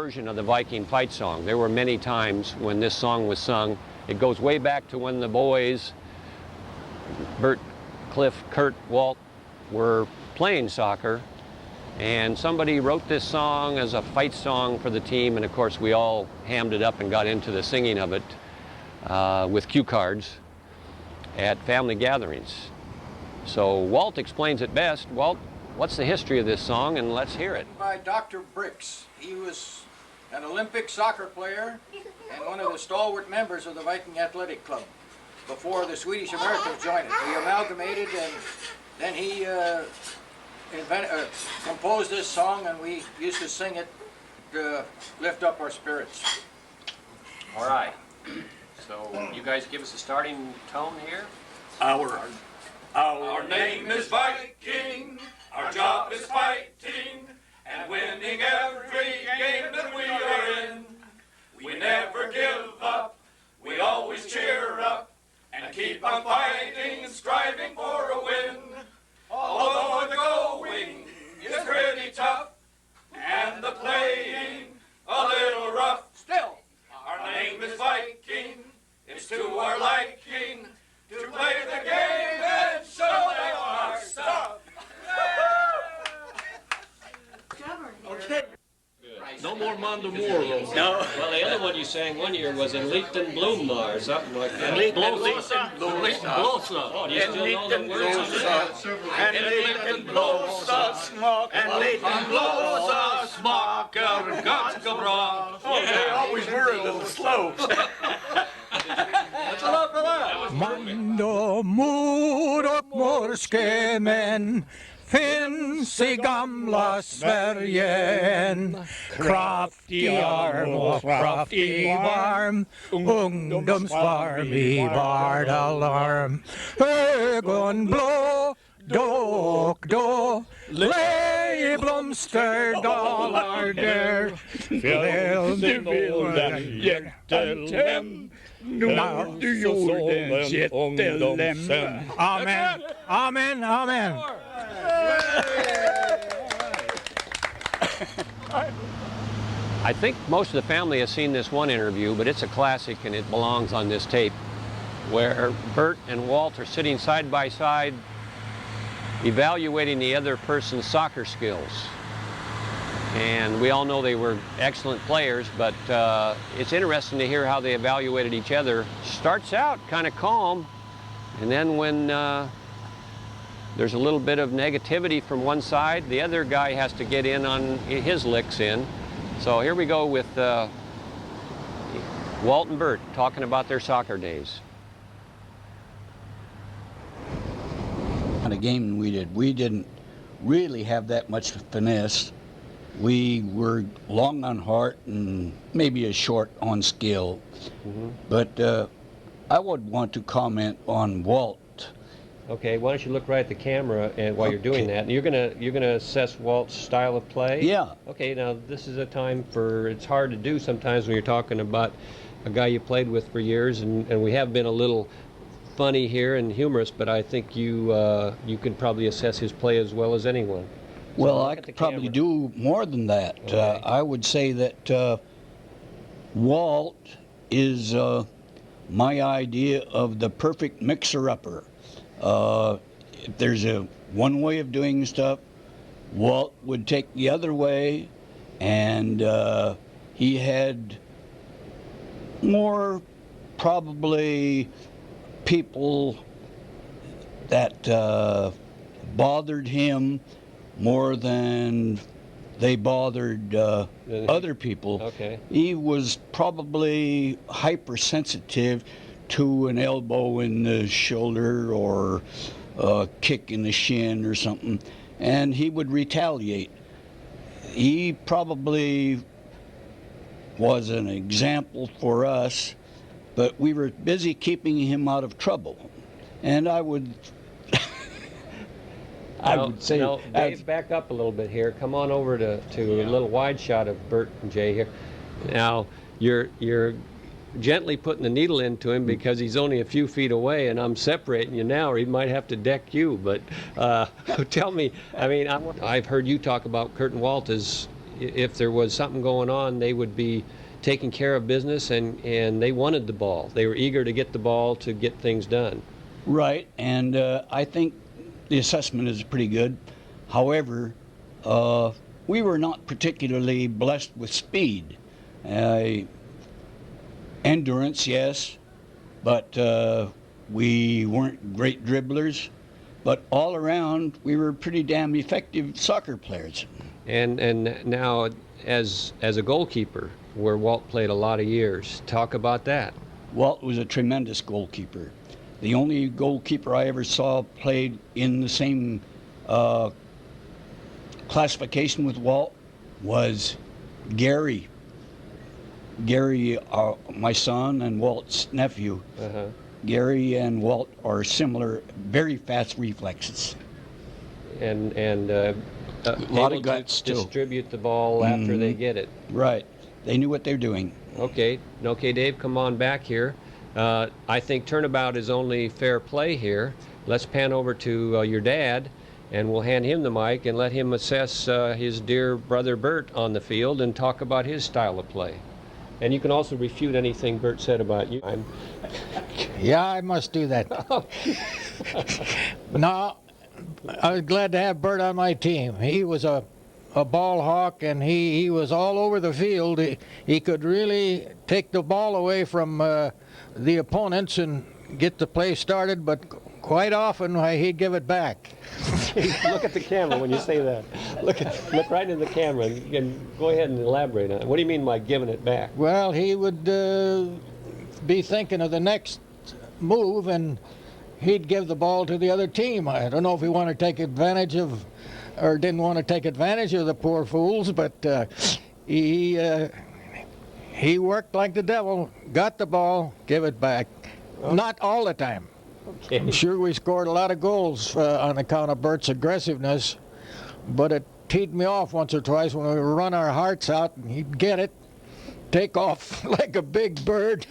version of the Viking fight song. There were many times when this song was sung. It goes way back to when the boys, Bert, Cliff, Kurt, Walt, were playing soccer, and somebody wrote this song as a fight song for the team, and of course we all hammed it up and got into the singing of it with cue cards at family gatherings. So Walt explains it best. Walt, what's the history of this song, and let's hear it. By Dr. Bricks. He was an Olympic soccer player and one of the stalwart members of the Viking Athletic Club before the Swedish Americans joined it. We amalgamated, and then he composed this song, and we used to sing it to lift up our spirits. All right. So you guys give us a starting tone here. Our name is Viking, our job is fighting, and winning every game that we are in. We never give up, we always cheer up, and keep on fighting, striving for a win. Although the going is pretty tough, and the playing a little rough, still, our name is Viking, it's to our liking, to play the game and show them our stuff. Okay. No more Mondo Moore. No. Well, the other one you sang one year was in Lichten Blomma or something like that. Blosa. Oh, do you still know the words of it? And liten blåsa smak, and liten blåsa smakar ganska bra. Oh, they always were a little slow. That's a lot for that. Mondo mor och morske män finns i gamla Sverige en kraftig arm och kraftig varm ungdomsvarm i vardalarm. Ögon blå då och då lej blomsterdalar där fjällen jättelem när du gjorde en jättelem. Amen, amen, amen. I think most of the family has seen this one interview, but it's a classic and it belongs on this tape, where Bert and Walt are sitting side by side evaluating the other person's soccer skills. And we all know they were excellent players, but it's interesting to hear how they evaluated each other. Starts out kind of calm, and then when there's a little bit of negativity from one side, the other guy has to get in on his licks in. So here we go with Walt and Bert talking about their soccer days. On a game we didn't really have that much finesse. We were long on heart and maybe a short on skill. Mm-hmm. But I would want to comment on Walt. Okay, why don't you look right at the camera and while you're doing that, you're gonna assess Walt's style of play? Yeah. Okay, now this is a time for, it's hard to do sometimes when you're talking about a guy you played with for years, and we have been a little funny here and humorous, but I think you can probably assess his play as well as anyone. So well, I could probably do more than that. Okay. I would say that Walt is my idea of the perfect mixer-upper. If there's one way of doing stuff, Walt would take the other way, and he had more probably people that bothered him more than they bothered other people. Okay. He was probably hypersensitive to an elbow in the shoulder or a kick in the shin or something, and he would retaliate. He probably was an example for us, but we were busy keeping him out of trouble. And I would I would say... Now, Dave, back up a little bit here. Come on over to a little wide shot of Bert and Jay here. Now, you're gently putting the needle into him because he's only a few feet away, and I'm separating you now, or he might have to deck you. But tell me, I mean, I've heard you talk about Kurt and Walt as if there was something going on, they would be taking care of business, and they wanted the ball. They were eager to get the ball to get things done. Right, and I think the assessment is pretty good. However, we were not particularly blessed with speed. Endurance, yes, but we weren't great dribblers. But all around, we were pretty damn effective soccer players. And now, as a goalkeeper, where Walt played a lot of years, talk about that. Walt was a tremendous goalkeeper. The only goalkeeper I ever saw played in the same classification with Walt was Gary. Gary, my son and Walt's nephew. Uh-huh. Gary and Walt are similar, very fast reflexes. And lot able of guts, to too. distribute the ball after they get it. Right. They knew what they're doing. Okay, Dave, come on back here. I think turnabout is only fair play here. Let's pan over to your dad, and we'll hand him the mic and let him assess his dear brother Bert on the field and talk about his style of play. And you can also refute anything Bert said about you. Yeah, I must do that. No, I was glad to have Bert on my team. He was a ball hawk, and he was all over the field. He could really take the ball away from the opponents and get the play started, but quite often he'd give it back. Look at the camera when you say that. Look right in the camera and go ahead and elaborate on it. What do you mean by giving it back? Well, he would be thinking of the next move, and he'd give the ball to the other team. I don't know if he wanted to take advantage of, or didn't want to take advantage of the poor fools, but he worked like the devil, got the ball, give it back. Not all the time. Okay. I'm sure we scored a lot of goals on account of Bert's aggressiveness, but it teed me off once or twice when we would run our hearts out, and he'd get it, take off like a big bird,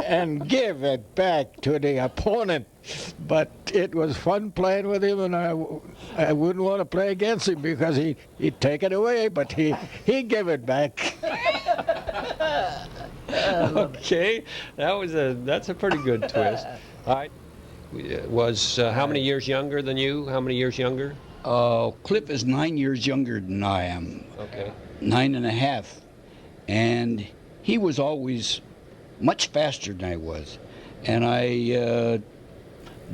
and give it back to the opponent. But it was fun playing with him, and I wouldn't want to play against him because he'd take it away, but he'd give it back. Okay, that's a pretty good twist. All right. Was how many years younger than you? How many years younger? Cliff is 9 years younger than I am. Okay. 9.5. And he was always much faster than I was. And I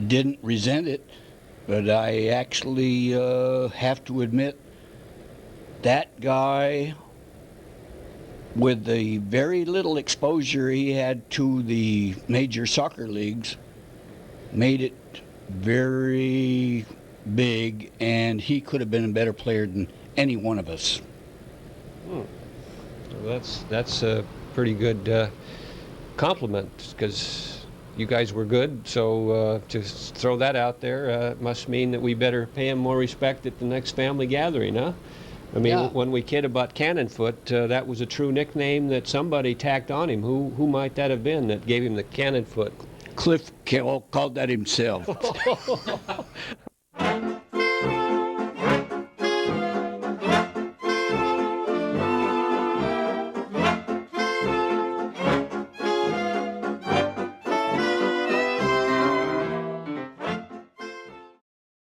didn't resent it, but I actually have to admit that guy, with the very little exposure he had to the major soccer leagues, made it very big, and he could have been a better player than any one of us. Well, that's a pretty good compliment, because you guys were good. So to throw that out there must mean that we better pay him more respect at the next family gathering, huh? I mean, Yeah. When we kid about Cannonfoot, that was a true nickname that somebody tacked on him. Who might that have been that gave him the Cannonfoot? Cliff called that himself.